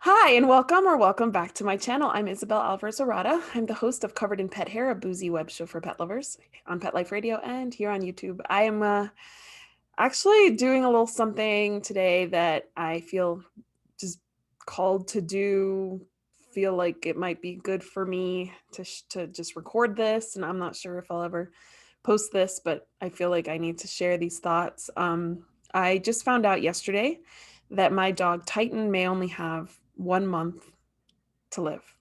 Hi, and welcome back to my channel. I'm Isabel Alvarez-Arada. I'm the host of Covered in Pet Hair, a boozy web show for pet lovers on Pet Life Radio and here on YouTube. I am actually doing a little something today that I feel just called to do, feel like it might be good for me to just record this, and I'm not sure if I'll ever post this, but I feel like I need to share these thoughts. I just found out yesterday that my dog Titan may only have 1 month to live.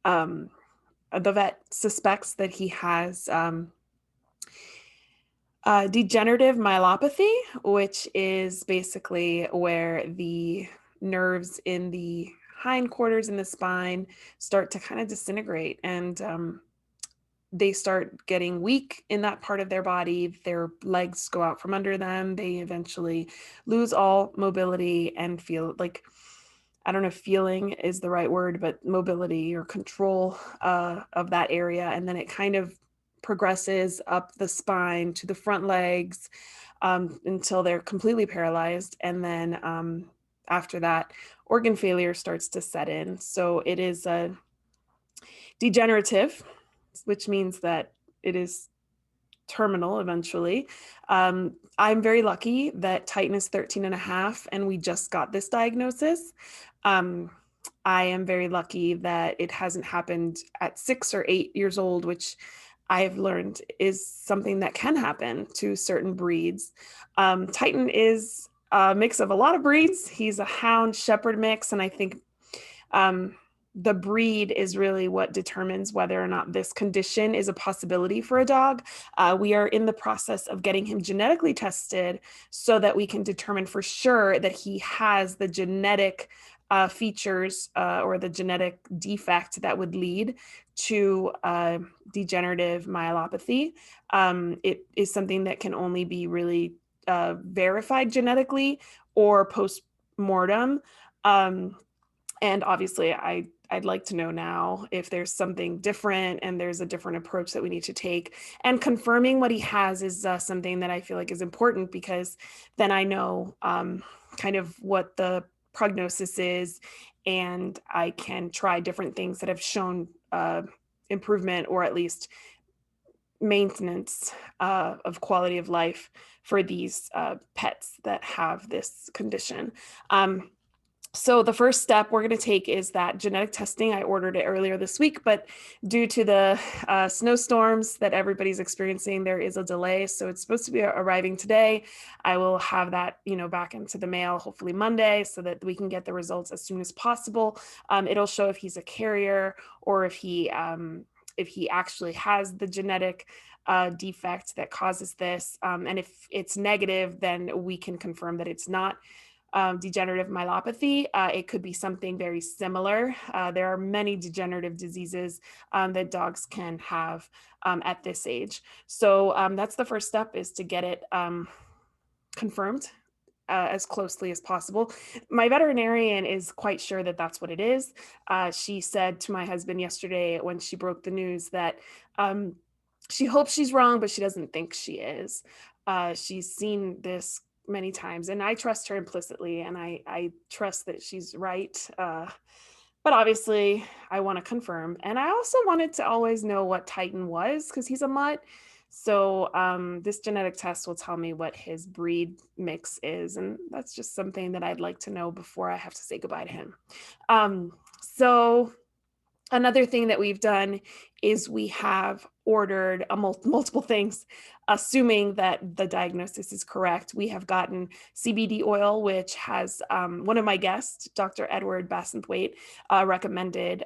Um, the vet suspects that he has degenerative myelopathy, which is basically where the nerves in the hindquarters in the spine start to kind of disintegrate, and they start getting weak in that part of their body. Their legs go out from under them. They eventually lose all mobility and feel like, I don't know if feeling is the right word, but mobility or control of that area. And then it kind of progresses up the spine to the front legs until they're completely paralyzed. And then after that, organ failure starts to set in. So it is a degenerative, which means that it is terminal eventually. I'm very lucky that Titan is 13 and a half and we just got this diagnosis. Um, I am very lucky that it hasn't happened at 6 or 8 years old, which I've learned is something that can happen to certain breeds. Titan is a mix of a lot of breeds. He's a hound shepherd mix, and I think um, the breed is really what determines whether or not this condition is a possibility for a dog. We are in the process of getting him genetically tested so that we can determine for sure that he has the genetic features or the genetic defect that would lead to degenerative myelopathy. It is something that can only be really verified genetically or post-mortem. And obviously, I'd like to know now if there's something different and there's a different approach that we need to take. And confirming what he has is something that I feel like is important, because then I know kind of what the prognosis is, and I can try different things that have shown improvement or at least maintenance of quality of life for these pets that have this condition. So the first step we're going to take is that genetic testing. I ordered it earlier this week, but due to the snowstorms that everybody's experiencing, there is a delay. So it's supposed to be arriving today. I will have that, back into the mail, hopefully Monday, so that we can get the results as soon as possible. It'll show if he's a carrier or if he actually has the genetic defect that causes this. And if it's negative, then we can confirm that it's not degenerative myelopathy. It could be something very similar. There are many degenerative diseases that dogs can have at this age. So that's the first step, is to get it confirmed as closely as possible. My veterinarian is quite sure that that's what it is. She said to my husband yesterday when she broke the news that she hopes she's wrong, but she doesn't think she is. She's seen this many times, and I trust her implicitly, and I trust that she's right. But obviously, I want to confirm. And I also wanted to always know what Titan was, because he's a mutt. So this genetic test will tell me what his breed mix is. And that's just something that I'd like to know before I have to say goodbye to him. So another thing that we've done is we have ordered multiple things, assuming that the diagnosis is correct. We have gotten CBD oil, which has one of my guests, Dr. Edward Bassenthwaite, recommended.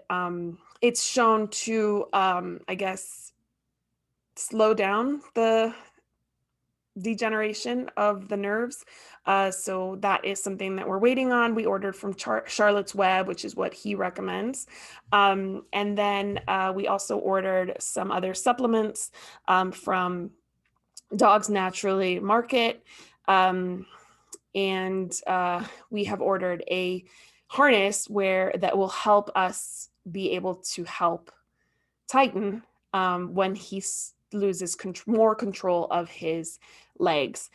It's shown to, I guess, slow down the degeneration of the nerves. So that is something that we're waiting on. We ordered from Charlotte's Web, which is what he recommends. And then we also ordered some other supplements from Dogs Naturally Market. And we have ordered a harness that will help us be able to help Titan when he loses more control of his legs.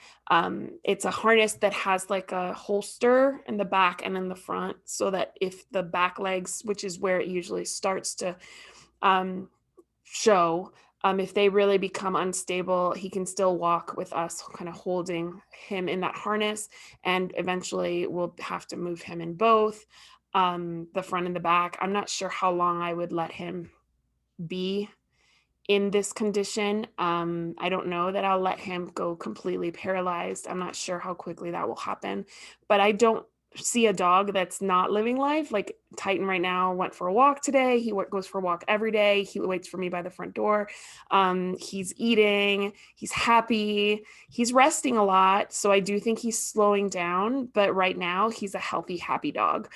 It's a harness that has like a holster in the back and in the front, so that if the back legs, which is where it usually starts to um, show, if they really become unstable, he can still walk with us, kind of holding him in that harness. And eventually we'll have to move him in both, the front and the back. I'm not sure how long I would let him be in this condition. I don't know that I'll let him go completely paralyzed. I'm not sure how quickly that will happen, but I don't see a dog that's not living life. Like Titan right now went for a walk today. He goes for a walk every day. He waits for me by the front door. He's eating, he's happy, he's resting a lot. So I do think he's slowing down, but right now he's a healthy, happy dog.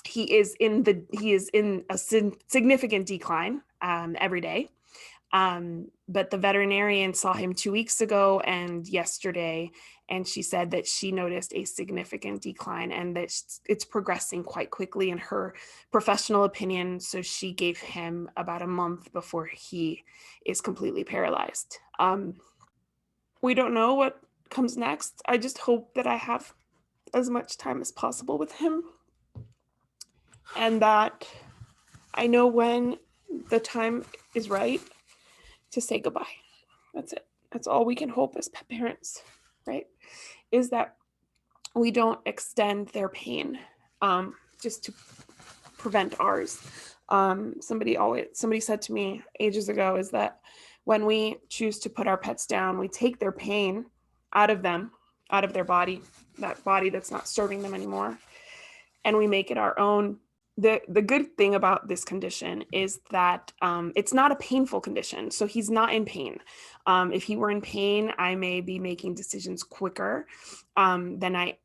He is in a significant decline every day. But the veterinarian saw him 2 weeks ago and yesterday, and she said that she noticed a significant decline and that it's progressing quite quickly in her professional opinion. So she gave him about a month before he is completely paralyzed. We don't know what comes next. I just hope that I have as much time as possible with him, and that I know when the time is right to say goodbye. That's it. That's all we can hope as pet parents, right? Is that we don't extend their pain, just to prevent ours. Somebody said to me ages ago is that when we choose to put our pets down, we take their pain out of them, out of their body, that body that's not serving them anymore, and we make it our own. The good thing about this condition is that it's not a painful condition. So he's not in pain. If he were in pain, I may be making decisions quicker than I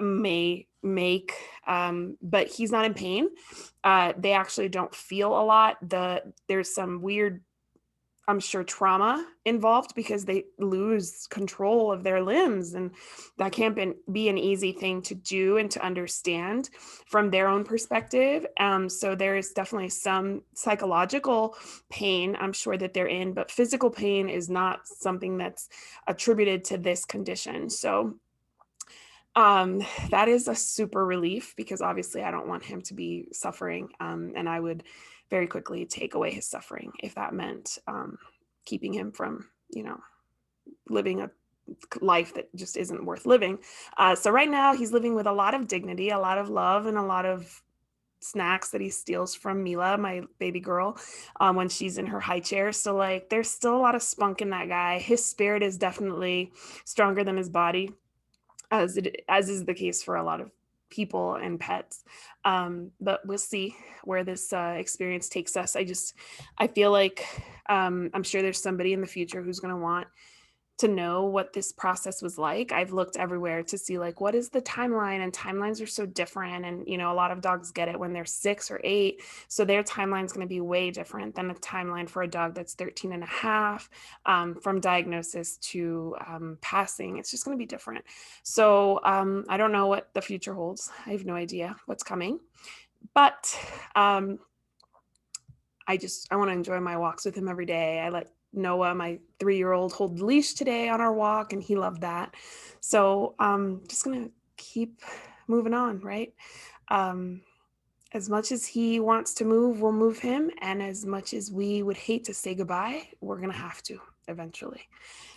may make, but he's not in pain. They actually don't feel a lot. There's some weird, I'm sure, trauma involved because they lose control of their limbs, and that can't be an easy thing to do and to understand from their own perspective. So there is definitely some psychological pain, I'm sure, that they're in, but physical pain is not something that's attributed to this condition. So that is a super relief, because obviously I don't want him to be suffering, and I would very quickly take away his suffering if that meant keeping him from, living a life that just isn't worth living. So right now he's living with a lot of dignity, a lot of love, and a lot of snacks that he steals from Mila, my baby girl, when she's in her high chair. So like, there's still a lot of spunk in that guy. His spirit is definitely stronger than his body, as is the case for a lot of people and pets. But we'll see where this experience takes us. I feel like I'm sure there's somebody in the future who's going to want to know what this process was like. I've looked everywhere to see like, what is the timeline, and timelines are so different. And, a lot of dogs get it when they're 6 or 8. So their timeline is going to be way different than a timeline for a dog that's 13 and a half, from diagnosis to passing. It's just going to be different. So I don't know what the future holds. I have no idea what's coming, but I want to enjoy my walks with him every day. I let Noah, my 3-year-old, hold the leash today on our walk, and he loved that. So just gonna keep moving on, right? As much as he wants to move, we'll move him, and as much as we would hate to say goodbye, we're gonna have to eventually.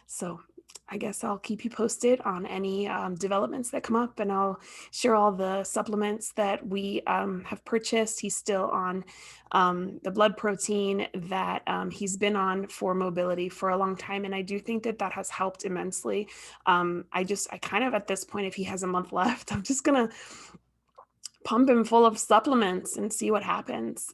So I guess I'll keep you posted on any developments that come up, and I'll share all the supplements that we have purchased. He's still on the blood protein that he's been on for mobility for a long time, and I do think that has helped immensely. I kind of, at this point, if he has a month left, I'm just gonna pump him full of supplements and see what happens.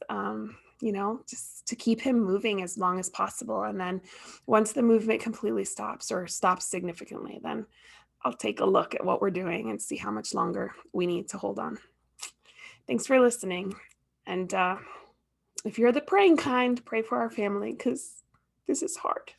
Just to keep him moving as long as possible. And then once the movement completely stops, or stops significantly, then I'll take a look at what we're doing and see how much longer we need to hold on. Thanks for listening. And if you're the praying kind, pray for our family, because this is hard.